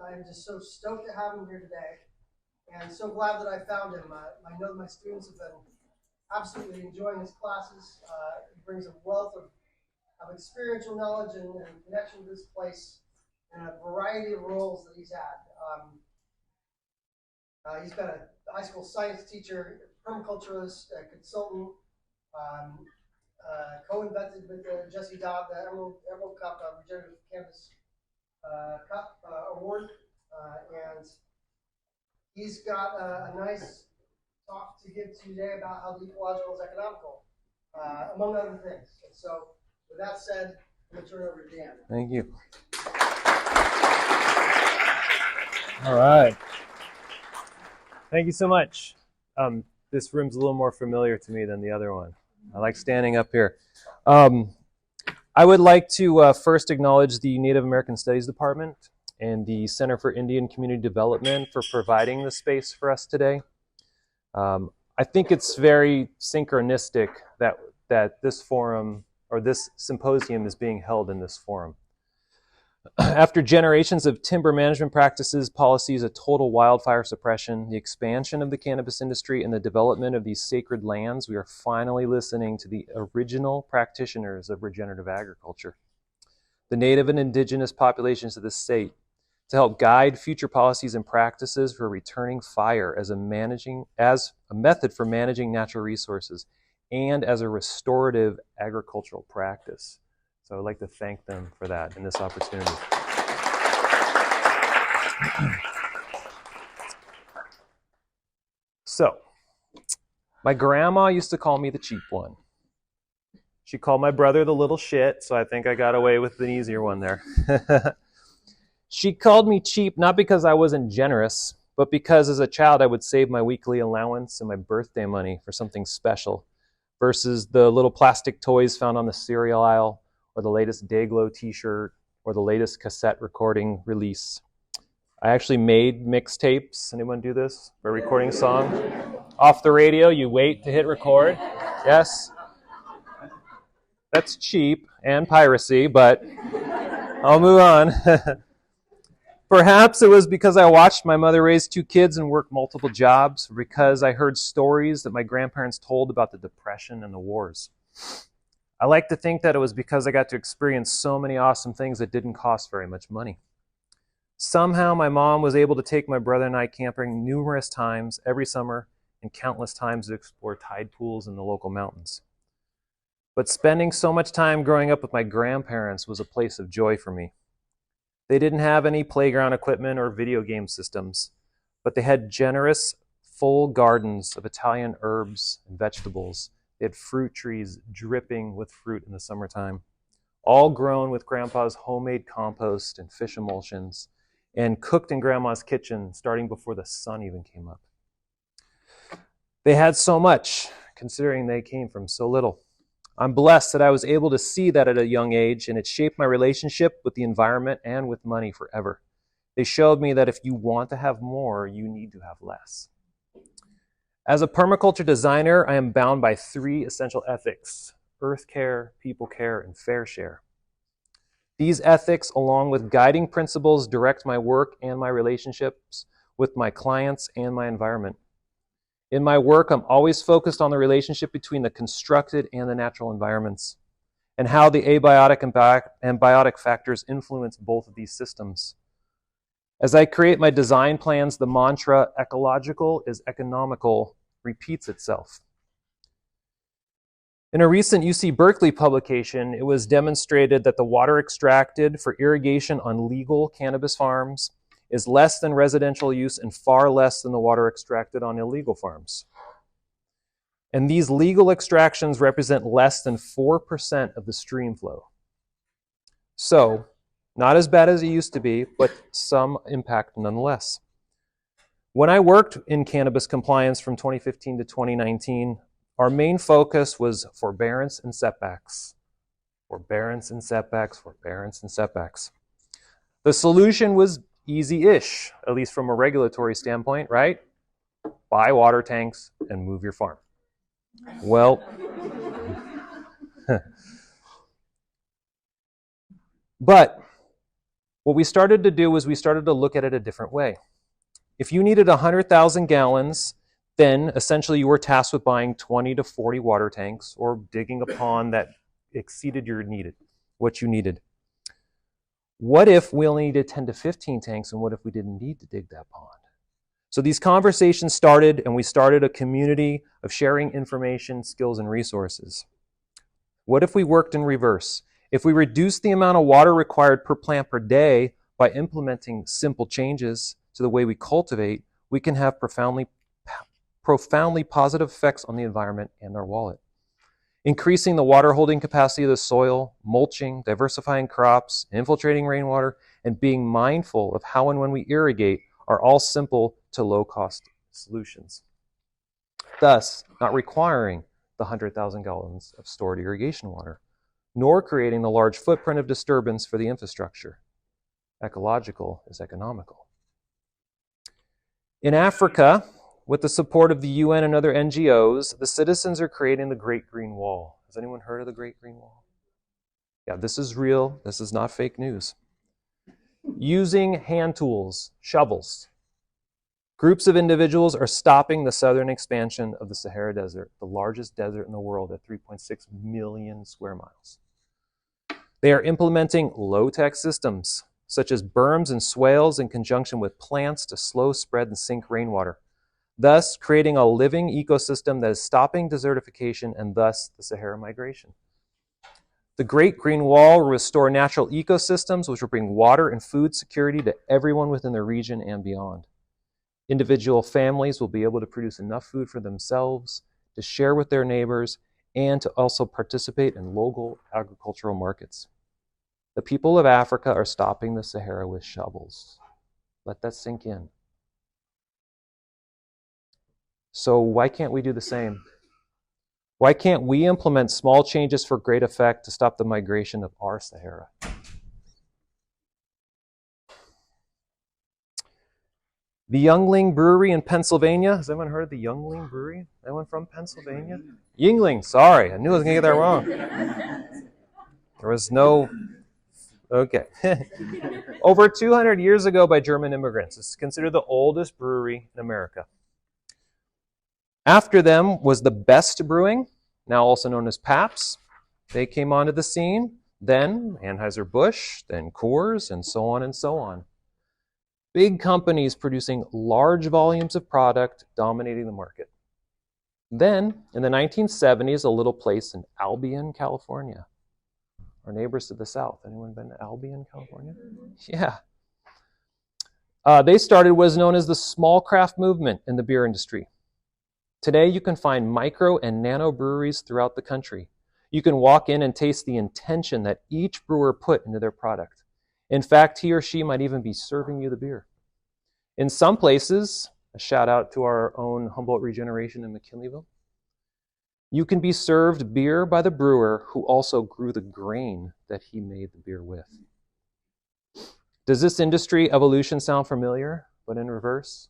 I'm just so stoked to have him here today, and so glad that I found him. I know that my students have been absolutely enjoying his classes. He brings a wealth of experiential knowledge and connection to this place and a variety of roles that he's had. He's been a high school science teacher, permaculturist, a consultant, co-invented with Jesse Dodd the Emerald Cup Regenerative Cannabis Cup Award, and he's got a nice talk to give today about how the ecological is economical, among other things. And so, with that said, I'm going to turn it over to Dan. Thank you. All right. Thank you so much. This room's a little more familiar to me than the other one. I like standing up here. I would like to first acknowledge the Native American Studies Department and the Center for Indian Community Development for providing the space for us today. I think it's very synchronistic that this forum or this symposium is being held in this forum. After generations of timber management practices, policies of total wildfire suppression, the expansion of the cannabis industry, and the development of these sacred lands, we are finally listening to the original practitioners of regenerative agriculture, the native and indigenous populations of the state, to help guide future policies and practices for returning fire as a method for managing natural resources and as a restorative agricultural practice. So I'd like to thank them for that and this opportunity. So, my grandma used to call me the cheap one. She called my brother the little shit, so I think I got away with an easier one there. She called me cheap not because I wasn't generous, but because as a child I would save my weekly allowance and my birthday money for something special versus the little plastic toys found on the cereal aisle, or the latest Dayglow t-shirt, or the latest cassette recording release. I actually made mixtapes. Anyone do this? For a recording song? Off the radio, you wait to hit record. Yes? That's cheap and piracy, but I'll move on. Perhaps it was because I watched my mother raise 2 kids and work multiple jobs, or because I heard stories that my grandparents told about the Depression and the wars. I like to think that it was because I got to experience so many awesome things that didn't cost very much money. Somehow my mom was able to take my brother and I camping numerous times every summer and countless times to explore tide pools in the local mountains. But spending so much time growing up with my grandparents was a place of joy for me. They didn't have any playground equipment or video game systems, but they had generous, full gardens of Italian herbs and vegetables. They had fruit trees dripping with fruit in the summertime, all grown with Grandpa's homemade compost and fish emulsions, and cooked in Grandma's kitchen starting before the sun even came up. They had so much, considering they came from so little. I'm blessed that I was able to see that at a young age, and it shaped my relationship with the environment and with money forever. They showed me that if you want to have more, you need to have less. As a permaculture designer, I am bound by 3 essential ethics: earth care, people care, and fair share. These ethics, along with guiding principles, direct my work and my relationships with my clients and my environment. In my work, I'm always focused on the relationship between the constructed and the natural environments, and how the abiotic and biotic factors influence both of these systems. As I create my design plans, the mantra, ecological is economical, repeats itself. In a recent UC Berkeley publication, it was demonstrated that the water extracted for irrigation on legal cannabis farms is less than residential use and far less than the water extracted on illegal farms. And these legal extractions represent less than 4% of the stream flow. So, not as bad as it used to be, but some impact nonetheless. When I worked in cannabis compliance from 2015 to 2019, our main focus was forbearance and setbacks. Forbearance and setbacks, forbearance and setbacks. The solution was easy-ish, at least from a regulatory standpoint, right? Buy water tanks and move your farm. Well, but What we started to do was we started to look at it a different way. If you needed 100,000 gallons, then essentially you were tasked with buying 20 to 40 water tanks or digging a pond that exceeded what you needed. What if we only needed 10 to 15 tanks, and what if we didn't need to dig that pond? So these conversations started, and we started a community of sharing information, skills, and resources. What if we worked in reverse? If we reduced the amount of water required per plant per day by implementing simple changes to the way we cultivate, we can have profoundly positive effects on the environment and our wallet. Increasing the water holding capacity of the soil, mulching, diversifying crops, infiltrating rainwater, and being mindful of how and when we irrigate are all simple to low-cost solutions. Thus, not requiring the 100,000 gallons of stored irrigation water, nor creating the large footprint of disturbance for the infrastructure. Ecological is economical. In Africa, with the support of the UN and other NGOs, the citizens are creating the Great Green Wall. Has anyone heard of the Great Green Wall? Yeah, this is real. This is not fake news. Using hand tools, shovels, groups of individuals are stopping the southern expansion of the Sahara Desert, the largest desert in the world at 3.6 million square miles. They are implementing low-tech systems, such as berms and swales in conjunction with plants to slow spread and sink rainwater, thus creating a living ecosystem that is stopping desertification and thus the Sahara migration. The Great Green Wall will restore natural ecosystems, which will bring water and food security to everyone within the region and beyond. Individual families will be able to produce enough food for themselves, to share with their neighbors, and to also participate in local agricultural markets. The people of Africa are stopping the Sahara with shovels. Let that sink in. So why can't we do the same? Why can't we implement small changes for great effect to stop the migration of our Sahara? The Youngling Brewery in Pennsylvania. Has anyone heard of the Youngling Brewery? Anyone from Pennsylvania? Yingling, sorry. I knew I was going to get that wrong. There was no... Okay. Over 200 years ago by German immigrants. It's considered the oldest brewery in America. After them was the Best Brewing, now also known as Pabst. They came onto the scene. Then Anheuser-Busch, then Coors, and so on and so on. Big companies producing large volumes of product dominating the market. Then, in the 1970s, a little place in Albion, California. Our neighbors to the south. Anyone been to Albion, California? Yeah. They started what is known as the small craft movement in the beer industry. Today, you can find micro and nano breweries throughout the country. You can walk in and taste the intention that each brewer put into their product. In fact, he or she might even be serving you the beer. In some places, a shout out to our own Humboldt Regeneration in McKinleyville, you can be served beer by the brewer who also grew the grain that he made the beer with. Does this industry evolution sound familiar, but in reverse?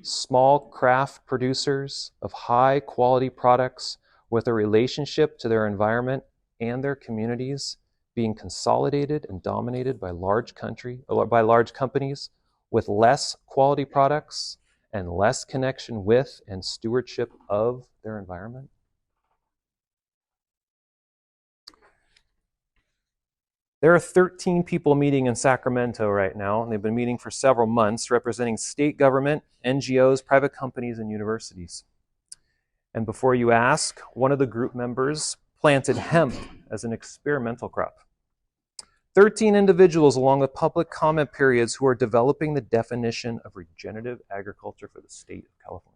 Small craft producers of high quality products with a relationship to their environment and their communities being consolidated and dominated by large companies with less quality products and less connection with and stewardship of their environment. There are 13 people meeting in Sacramento right now, and they've been meeting for several months, representing state government, NGOs, private companies, and universities. And before you ask, one of the group members planted hemp as an experimental crop. 13 individuals along with public comment periods who are developing the definition of regenerative agriculture for the state of California.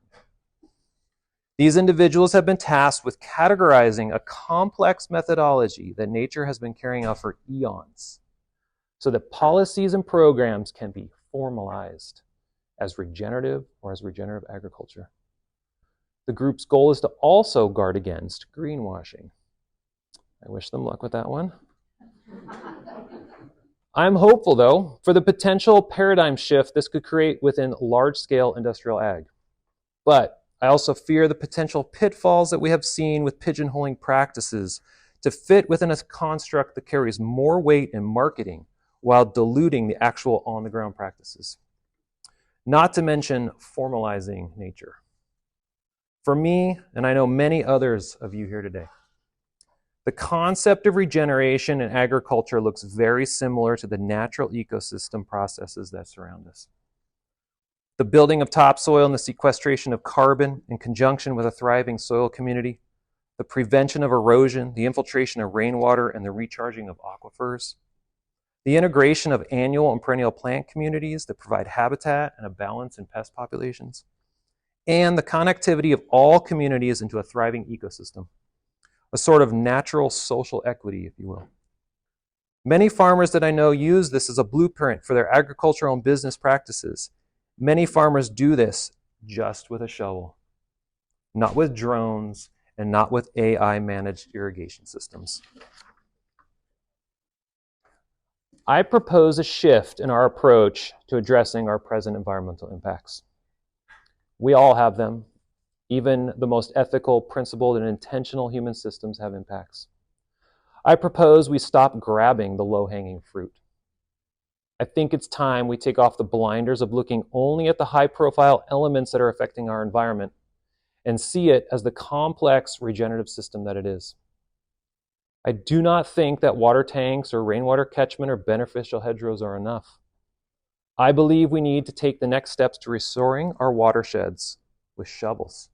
These individuals have been tasked with categorizing a complex methodology that nature has been carrying out for eons so that policies and programs can be formalized as regenerative or as regenerative agriculture. The group's goal is to also guard against greenwashing. I wish them luck with that one. I'm hopeful, though, for the potential paradigm shift this could create within large-scale industrial ag. But I also fear the potential pitfalls that we have seen with pigeonholing practices to fit within a construct that carries more weight in marketing while diluting the actual on-the-ground practices. Not to mention formalizing nature. For me, and I know many others of you here today, the concept of regeneration in agriculture looks very similar to the natural ecosystem processes that surround us. The building of topsoil and the sequestration of carbon in conjunction with a thriving soil community, the prevention of erosion, the infiltration of rainwater, and the recharging of aquifers, the integration of annual and perennial plant communities that provide habitat and a balance in pest populations, and the connectivity of all communities into a thriving ecosystem, a sort of natural social equity, if you will. Many farmers that I know use this as a blueprint for their agricultural and business practices. Many farmers do this just with a shovel, not with drones and not with AI-managed irrigation systems. I propose a shift in our approach to addressing our present environmental impacts. We all have them. Even the most ethical, principled, and intentional human systems have impacts. I propose we stop grabbing the low-hanging fruit. I think it's time we take off the blinders of looking only at the high-profile elements that are affecting our environment and see it as the complex regenerative system that it is. I do not think that water tanks or rainwater catchment or beneficial hedgerows are enough. I believe we need to take the next steps to restoring our watersheds with shovels.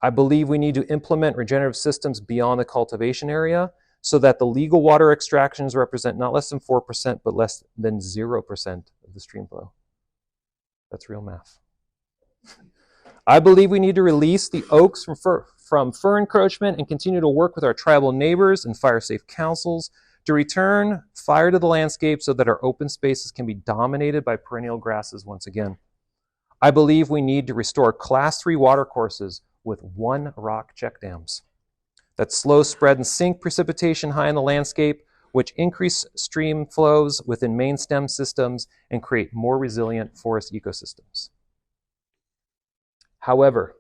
I believe we need to implement regenerative systems beyond the cultivation area so that the legal water extractions represent not less than 4%, but less than 0% of the stream flow. That's real math. I believe we need to release the oaks from fir encroachment and continue to work with our tribal neighbors and fire-safe councils to return fire to the landscape so that our open spaces can be dominated by perennial grasses once again. I believe we need to restore Class 3 watercourses with one rock check dams that slow spread and sink precipitation high in the landscape, which increase stream flows within main stem systems and create more resilient forest ecosystems. However,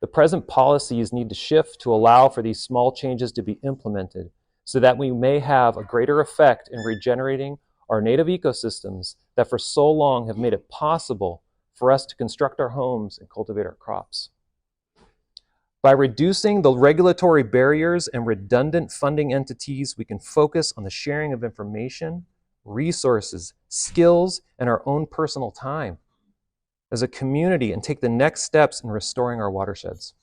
the present policies need to shift to allow for these small changes to be implemented so that we may have a greater effect in regenerating our native ecosystems that for so long have made it possible for us to construct our homes and cultivate our crops. By reducing the regulatory barriers and redundant funding entities, we can focus on the sharing of information, resources, skills, and our own personal time as a community and take the next steps in restoring our watersheds.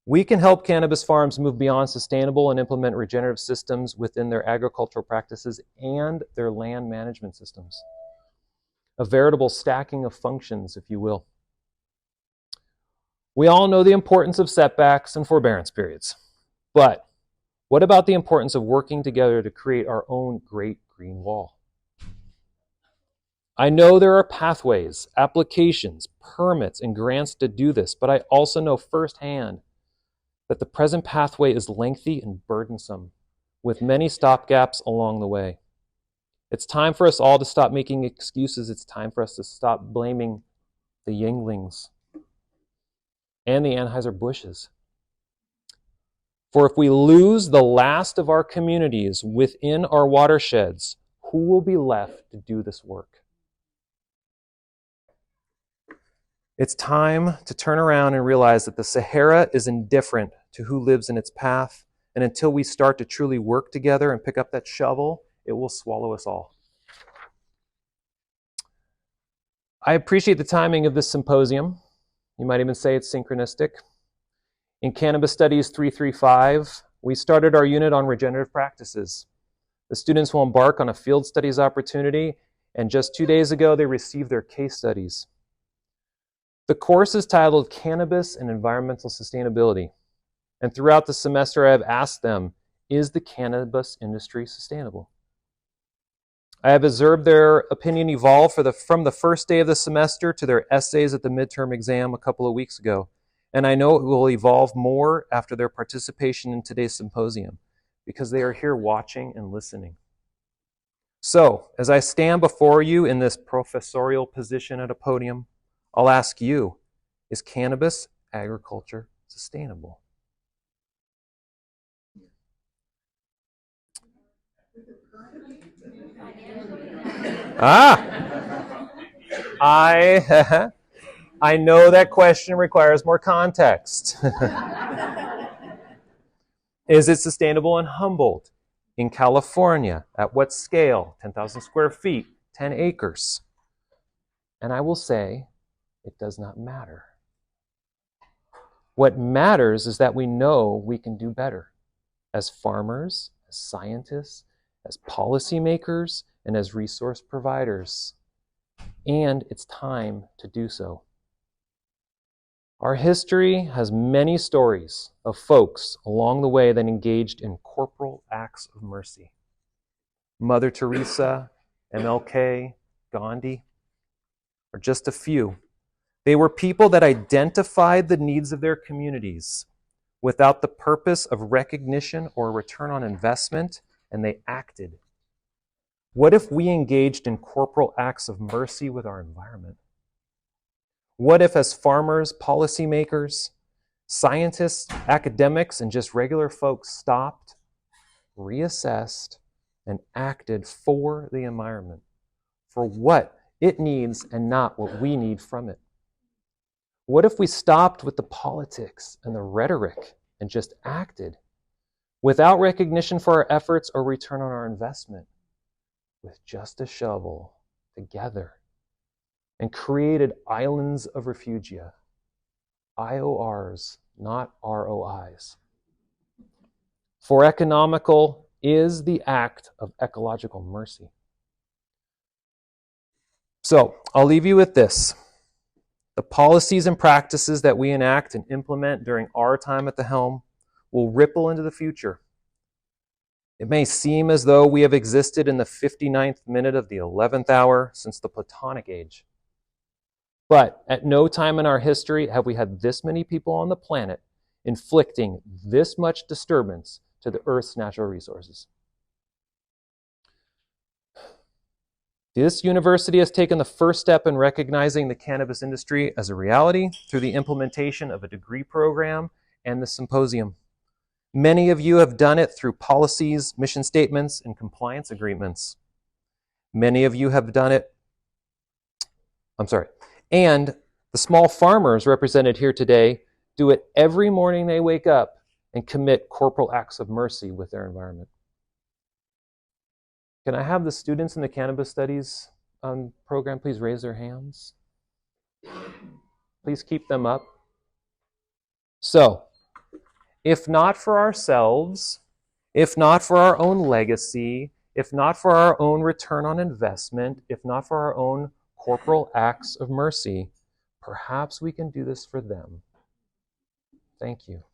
We can help cannabis farms move beyond sustainable and implement regenerative systems within their agricultural practices and their land management systems. A veritable stacking of functions, if you will. We all know the importance of setbacks and forbearance periods. But what about the importance of working together to create our own great green wall? I know there are pathways, applications, permits, and grants to do this, but I also know firsthand that the present pathway is lengthy and burdensome, with many stopgaps along the way. It's time for us all to stop making excuses. It's time for us to stop blaming the Yinglings and the Anheuser-Busches. For if we lose the last of our communities within our watersheds, who will be left to do this work? It's time to turn around and realize that the Sahara is indifferent to who lives in its path, and until we start to truly work together and pick up that shovel, it will swallow us all. I appreciate the timing of this symposium. You might even say it's synchronistic. In Cannabis Studies 335, we started our unit on regenerative practices. The students will embark on a field studies opportunity, and just 2 days ago, they received their case studies. The course is titled Cannabis and Environmental Sustainability. And throughout the semester, I have asked them, is the cannabis industry sustainable? I have observed their opinion evolve from the first day of the semester to their essays at the midterm exam a couple of weeks ago. And I know it will evolve more after their participation in today's symposium, because they are here watching and listening. So, as I stand before you in this professorial position at a podium, I'll ask you, is cannabis agriculture sustainable? I know that question requires more context. Is it sustainable in Humboldt, in California? At what scale? 10,000 square feet, 10 acres. And I will say, it does not matter. What matters is that we know we can do better as farmers, as scientists, as policymakers, and as resource providers. And it's time to do so. Our history has many stories of folks along the way that engaged in corporal acts of mercy. Mother Teresa, MLK, Gandhi are just a few. They were people that identified the needs of their communities without the purpose of recognition or return on investment, and they acted. What if we engaged in corporal acts of mercy with our environment? What if, as farmers, policymakers, scientists, academics, and just regular folks stopped, reassessed, and acted for the environment, for what it needs and not what we need from it? What if we stopped with the politics and the rhetoric and just acted without recognition for our efforts or return on our investment, with just a shovel together, and created islands of refugia, IORs, not ROIs? For economical is the act of ecological mercy. So I'll leave you with this. The policies and practices that we enact and implement during our time at the helm will ripple into the future. It may seem as though we have existed in the 59th minute of the 11th hour since the Platonic age. But at no time in our history have we had this many people on the planet inflicting this much disturbance to the Earth's natural resources. This university has taken the first step in recognizing the cannabis industry as a reality through the implementation of a degree program and the symposium. Many of you have done it through policies, mission statements, and compliance agreements. Many of you have done it, and the small farmers represented here today do it every morning they wake up and commit corporal acts of mercy with their environment. Can I have the students in the cannabis studies program please raise their hands? Please keep them up. So, if not for ourselves, if not for our own legacy, if not for our own return on investment, if not for our own corporal acts of mercy, perhaps we can do this for them. Thank you.